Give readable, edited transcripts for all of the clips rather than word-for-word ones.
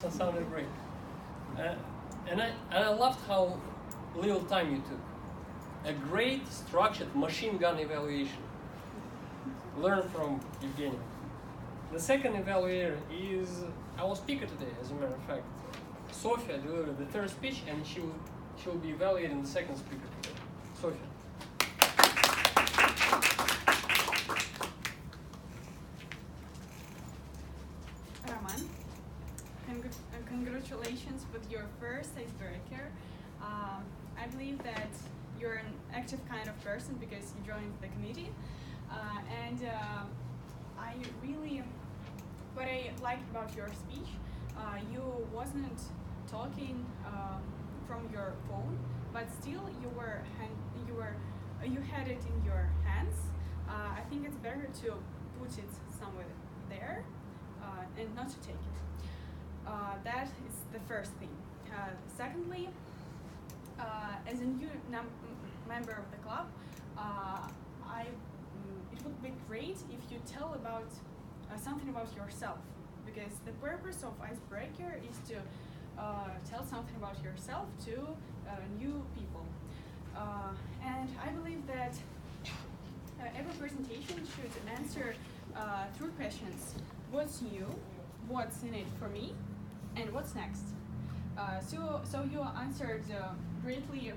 That sounded great. And I loved how little time you took. A great structured machine gun evaluation. Learn from Evgeny. The second evaluator is our speaker today, as a matter of fact. Sofia delivered the third speech, and she'll be evaluating the second speaker today. Sofia. Roman, congratulations with your first icebreaker. I believe that you're an active kind of person because you joined the committee. What I liked about your speech, you wasn't talking from your phone, but still you had it in your hands. I think it's better to put it somewhere there and not to take it. That is the first thing. Secondly, as a new member of the club, it would be great if you tell about something about yourself, because the purpose of Icebreaker is to tell something about yourself to new people. And I believe that every presentation should answer 3 questions. What's new? What's in it for me? And what's next? So you answered greatly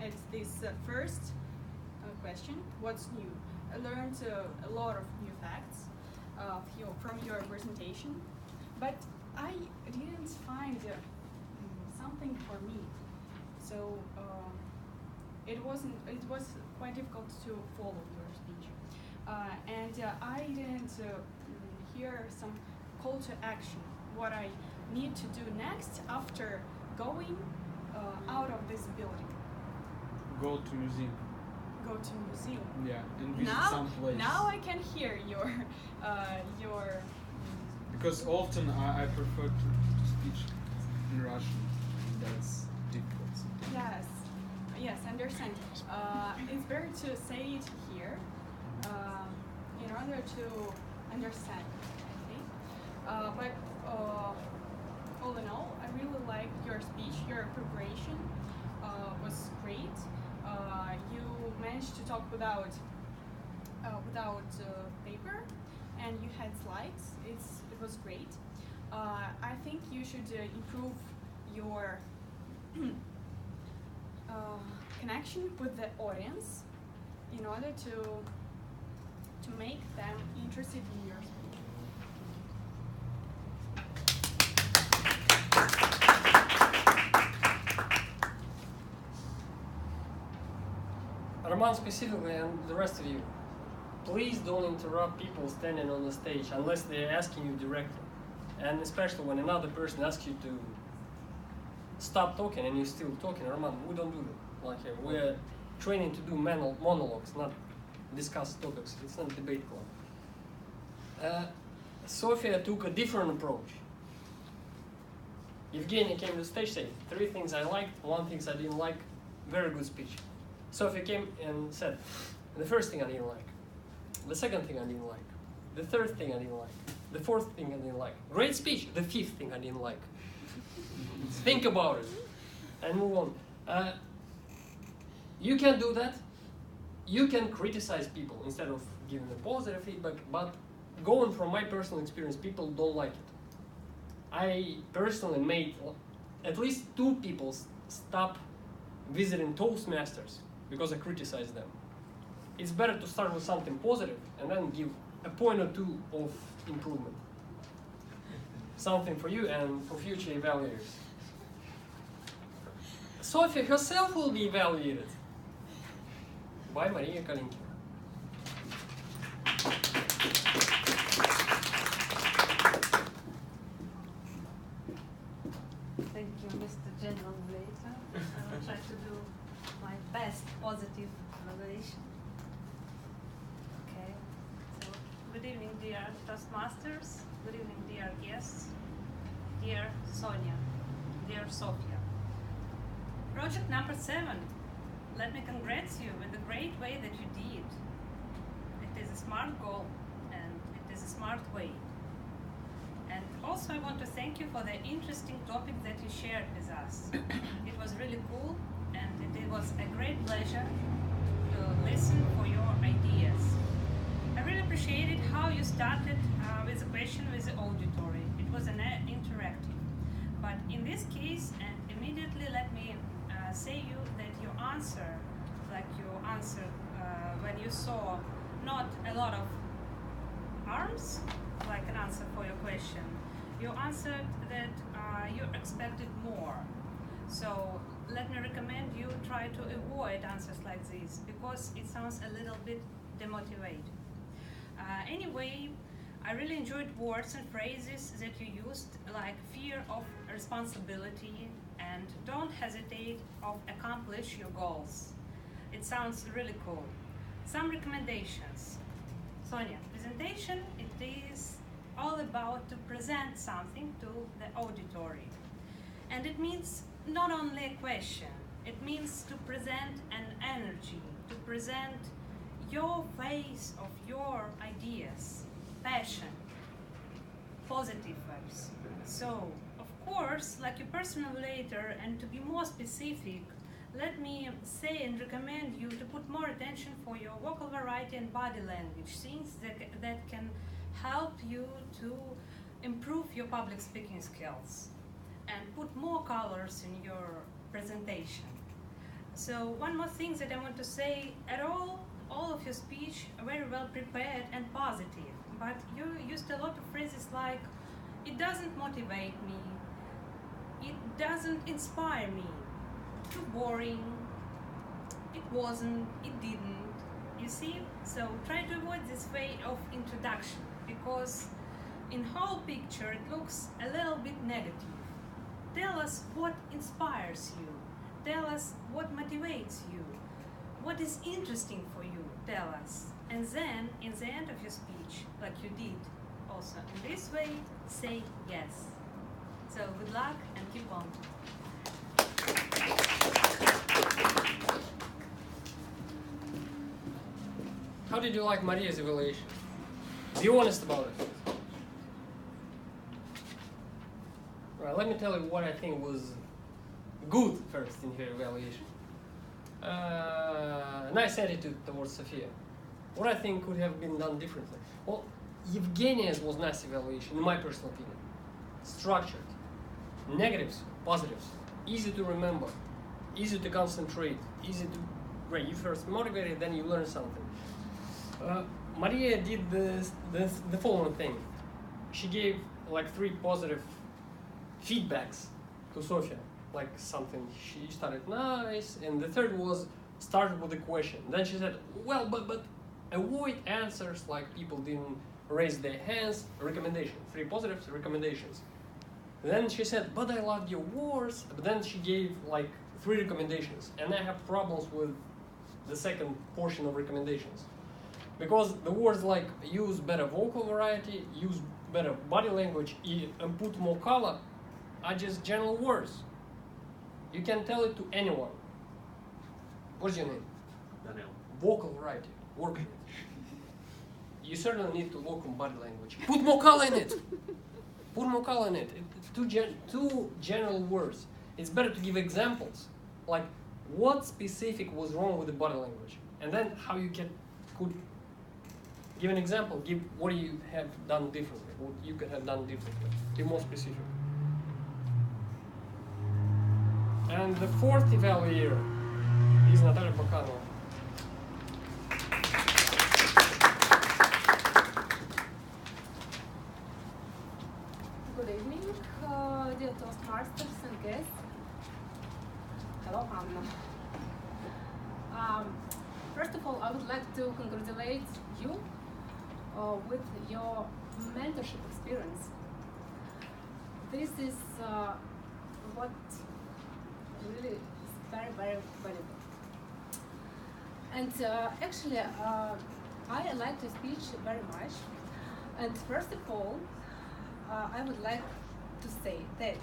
at this first question, what's new? I learned a lot of new facts from your presentation, but I didn't find something for me. So it was quite difficult to follow your speech. I didn't hear some call to action, what I need to do next after going out of this building. Go to museum. Go to museum. Yeah, and visit some place. Now I can hear your Because often I prefer to speak in Russian, and that's difficult. Yes, understand. It's better to say it here in order to understand, I think. But all in all, I really liked your speech. Your preparation was great. You managed to talk without paper, and you had slides. It was great. I think you should improve your connection with the audience in order to make them interested in your speech. Roman specifically, and the rest of you, please don't interrupt people standing on the stage unless they're asking you directly. And especially when another person asks you to stop talking and you're still talking. Roman, we don't do that like here. We're training to do monologues, not discuss topics. It's not a debate club. Sofia took a different approach. Evgeny came to the stage, said 3 things I liked, 1 thing I didn't like. Very good speech. Sofia came and said, the first thing I didn't like, the second thing I didn't like, the third thing I didn't like, the fourth thing I didn't like. Great speech, the 5th thing I didn't like. Think about it and move on. You can do that. You can criticize people instead of giving a positive feedback, but going from my personal experience, people don't like it. I personally made at least 2 people stop visiting Toastmasters because I criticized them. It's better to start with something positive and then give a point or 2 of improvement. Something for you and for future evaluators. Sofia herself will be evaluated by Maria Kalinkina. Thank you, Mr. General Later. I will try to do my best positive evaluation. Okay. So, good evening, dear Toastmasters. Good evening, dear guests. Dear Sonia. Dear Sofia. Project number 7. Let me congratulate you with the great way that you did. It is a smart goal and it is a smart way. And also, I want to thank you for the interesting topic that you shared with us. It was really cool, and it was a great pleasure to listen for your ideas. I really appreciated how you started with a question with the auditory. It was interactive. But in this case, and immediately let me say you that your answer, like you answered when you saw not a lot of arms, like an answer for your question, you answered that you expected more. So let me recommend you try to avoid answers like this because it sounds a little bit demotivating. Anyway, I really enjoyed words and phrases that you used, like fear of responsibility and don't hesitate of accomplish your goals. It sounds really cool. Some recommendations. Sonia, presentation, it is all about to present something to the auditory. And it means not only a question, it means to present an energy, to present your face of your ideas, passion, positive vibes. So, of course, like a personal later, and to be more specific, let me say and recommend you to put more attention for your vocal variety and body language, things that can help you to improve your public speaking skills and put more colors in your presentation. So one more thing that I want to say, at all of your speech are very well prepared and positive, but you used a lot of phrases like, it doesn't motivate me, it doesn't inspire me, too boring, it wasn't, it didn't, you see? So try to avoid this way of introduction, because in whole picture it looks a little bit negative. Tell us what inspires you, tell us what motivates you, what is interesting for you, tell us. And then, in the end of your speech, like you did also in this way, say yes. So good luck and keep on. How did you like Maria's evaluation? Be honest about it. Right, let me tell you what I think was good first in her evaluation. Nice attitude towards Sophia. What I think could have been done differently. Well, Evgenia's was nice evaluation, in my personal opinion. Structured. Negatives, positives. Easy to remember. Easy to concentrate. Easy to... Right, you first motivated, then you learn something. Maria did the following thing. She gave like 3 positive feedbacks to Sofia. Like something, she started nice, and the third was started with a question. Then she said, well, but avoid answers like people didn't raise their hands. Recommendation, 3 positives, recommendations. Then she said, but I loved your words. But then she gave like 3 recommendations, and I have problems with the second portion of recommendations. Because the words like use better vocal variety, use better body language, and put more color are just general words. You can tell it to anyone. What's your name? Daniel. Vocal variety. Work on it. You certainly need to work on body language. Put more color in it. Put more color in it. Two general words. It's better to give examples. Like what specific was wrong with the body language, and then how you could give an example. Give what you have done differently. What you could have done differently. Be more specific. And the 4th evaluator is Natalia Bakanova. Good evening, dear Toastmasters and guests. Hello, Anna. First of all, I would like to congratulate you with your mentorship experience. This is what really is very, very valuable. And actually, I like your speech very much. And first of all, I would like to say that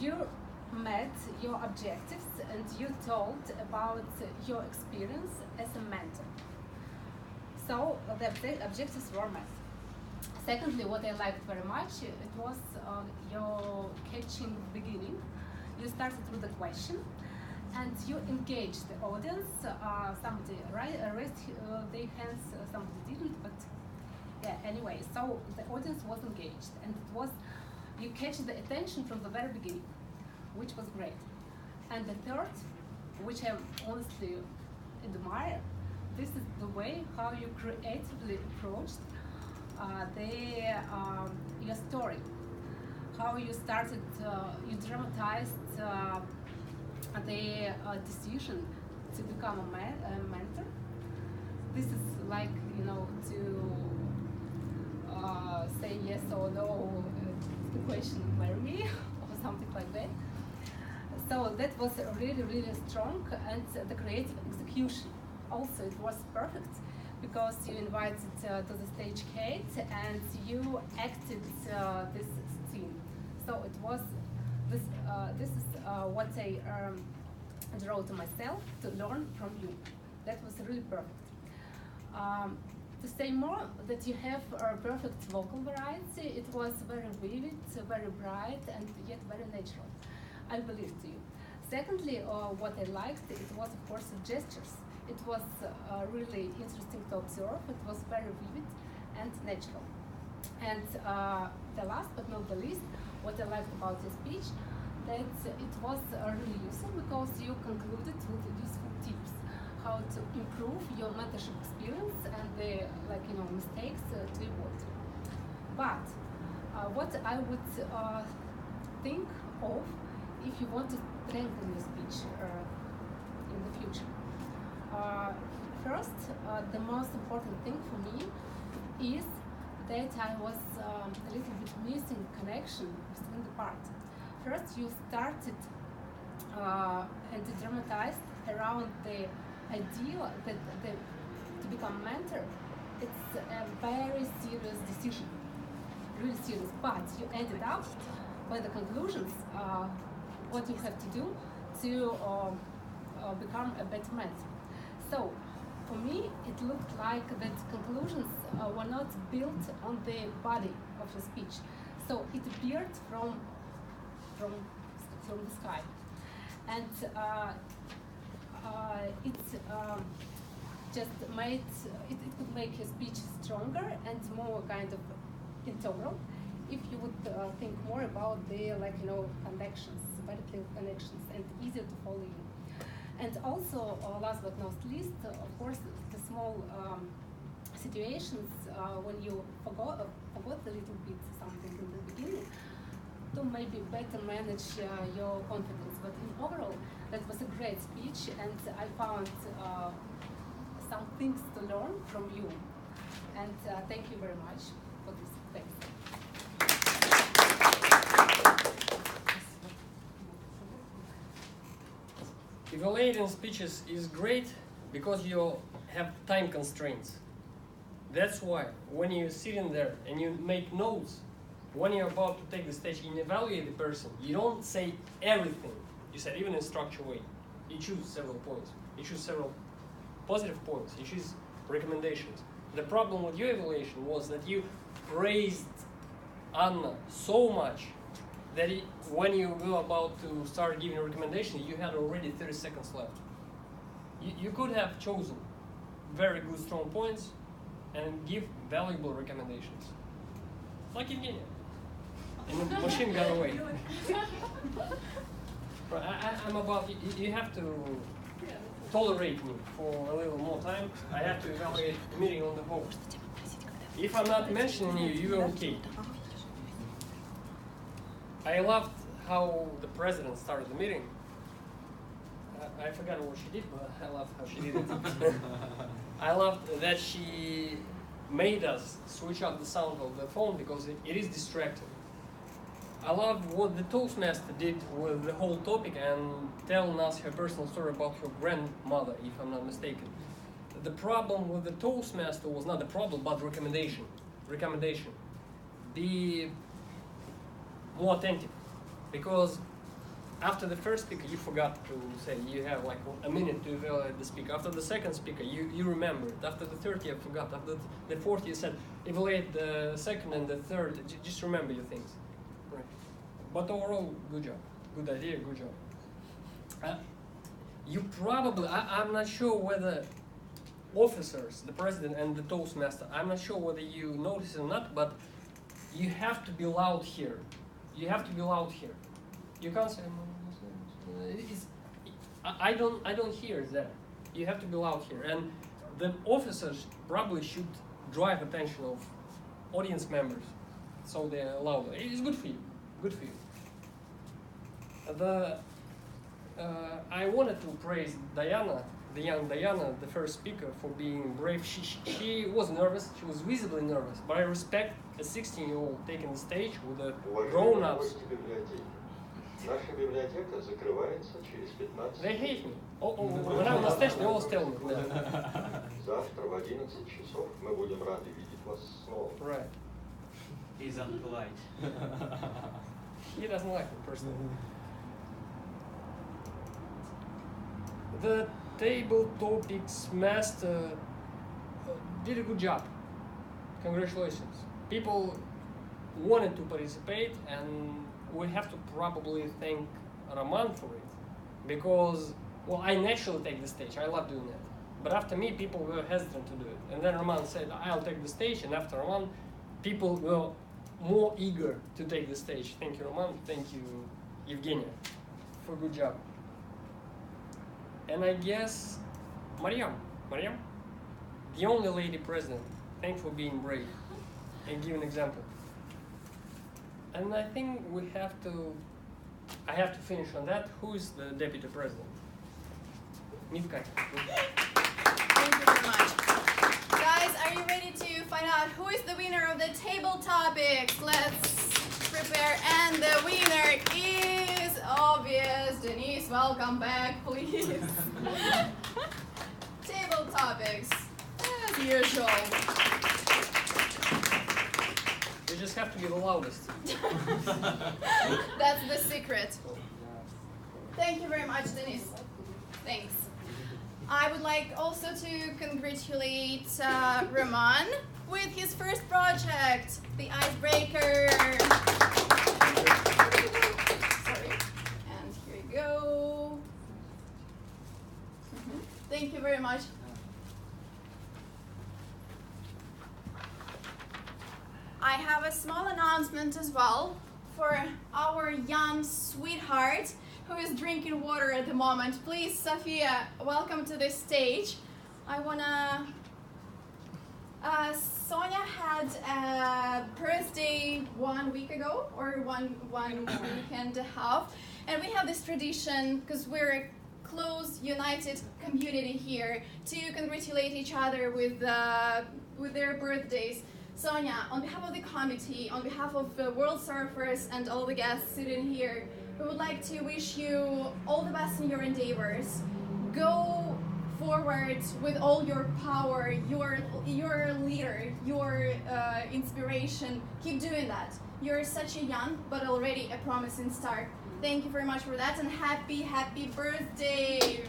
you met your objectives and you told about your experience as a mentor. So the objectives were met. Secondly, what I liked very much, it was your catching beginning. You started with a question, and you engaged the audience. Somebody raised their hands, somebody didn't, but yeah, anyway, so the audience was engaged, and it was, you catch the attention from the very beginning, which was great. And the third, which I honestly admire, this is the way how you creatively approached your story, how you started, you dramatized the decision to become a mentor. This is like, you know, to say yes or no to the question, marry me, or something like that. So that was really, really strong, and the creative execution also, it was perfect, because you invited to the stage Kate and you acted this scene. So it was this. This is what I draw to myself to learn from you. That was really perfect. To say more, that you have a perfect vocal variety. It was very vivid, very bright, and yet very natural. I believe to you. Secondly, what I liked, it was of course the gestures. It was really interesting to observe. It was very vivid and natural. And the last but not the least, what I liked about your speech, that it was really useful, because you concluded with useful tips how to improve your mentorship experience and the mistakes to avoid. But what I would think of if you want to strengthen your speech in the future. First, the most important thing for me is that I was a little bit missing connection between the parts. First, you started and dramatized around the idea that to become mentor, it's a very serious decision, really serious. But you ended up by the conclusions, what you have to do to become a better mentor. So, for me, it looked like that conclusions were not built on the body of the speech. So it appeared from the sky, and it just made it could make your speech stronger and more kind of integral if you would think more about the connections, vertical connections, and easier to follow you. And also, last but not least, of course, the small situations when you forgot a little bit something in the beginning, to maybe better manage your confidence. But in overall, that was a great speech, and I found some things to learn from you. And thank you very much for this. Thanks. Evaluating speeches is great because you have time constraints. That's why when you're sitting there and you make notes, when you're about to take the stage and evaluate the person, you don't say everything. You say even in a structured way. You choose several points. You choose several positive points. You choose recommendations. The problem with your evaluation was that you praised Anna so much that when you were about to start giving a recommendation, you had already 30 seconds left. You could have chosen very good, strong points and give valuable recommendations. Like in Kenya. And the machine got away. I'm about, you have to tolerate me for a little more time. I have to evaluate the meeting on the whole. If I'm not mentioning you, you're okay. I loved how the president started the meeting. I forgot what she did, but I loved how she did it. I loved that she made us switch off the sound of the phone because it is distracting. I love what the Toastmaster did with the whole topic and telling us her personal story about her grandmother, if I'm not mistaken. The problem with the Toastmaster was not the problem, but recommendation. Be more attentive, because after the first speaker, you forgot to say you have like a minute to evaluate the speaker. After the second speaker, you remembered. After the third, you forgot. After the fourth, you said evaluate the second and the third. Just remember your things. Right. But overall, good job. Good idea, good job. You probably, I'm not sure whether officers, the president and the Toastmaster, I'm not sure whether you notice it or not, but you have to be loud here. You have to be loud here. You can't say, I don't hear it there. You have to be loud here. And the officers probably should drive attention of audience members so they're louder. It's good for you. Good for you. I wanted to praise Diana, the young Diana, the first speaker, for being brave. She was nervous. She was visibly nervous. But I respect a 16-year-old taking the stage with a grown-ups. Наша библиотека закрывается через 15 They hate me. When I'm on stage, they always tell me. Завтра в 11 часов мы будем рады видеть вас снова. Right. He's unpolite. He doesn't like me personally. The table topics master did a good job. Congratulations. People wanted to participate, and we have to probably thank Roman for it, because, well, I naturally take the stage. I love doing that. But after me, people were hesitant to do it. And then Roman said, I'll take the stage, and after Roman, people were more eager to take the stage. Thank you, Roman. Thank you, Evgenia, for a good job. And I guess Mariam, the only lady president, thanks for being brave and give an example. And I think I have to finish on that. Who is the deputy president? Mivka. Thank you very much. Guys, are you ready to find out who is the winner of the table topics? Let's prepare. And the winner is obvious. Denise, welcome back, please. Table topics, as usual. You just have to be the loudest. That's the secret. Thank you very much, Denise. Thanks. I would like also to congratulate Roman with his first project, the Icebreaker. Sorry. And here you go. Thank you very much. I have a small announcement as well for our young sweetheart who is drinking water at the moment. Please, Sofia, welcome to the stage. I wanna... Sonia had a birthday 1 week ago, or one week and a half, and we have this tradition, because we're a close, united community here, to congratulate each other with their birthdays. Sonia, on behalf of the committee, on behalf of the World Surfers and all the guests sitting here, we would like to wish you all the best in your endeavors. Go forward with all your power, your leader, your inspiration. Keep doing that. You're such a young but already a promising star. Thank you very much for that, and happy birthday!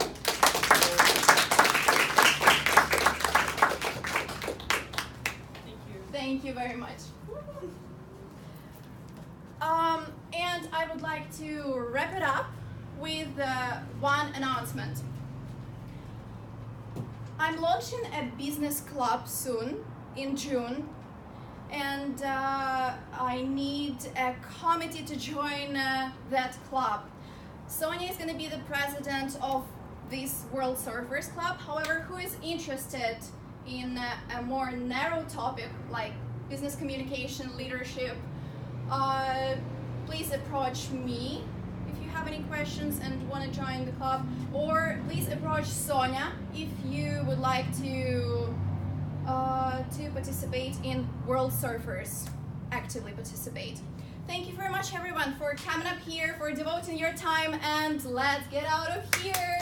Thank you very much. And I would like to wrap it up with one announcement. I'm launching a business club soon, in June, and I need a committee to join that club. Sonia is going to be the president of this World Surfers Club. However, who is interested in a more narrow topic like business communication, leadership, please approach me if you have any questions and want to join the club, or please approach Sonia if you would like to participate in World Surfers, actively participate. Thank you very much, everyone, for coming up here, for devoting your time, and let's get out of here.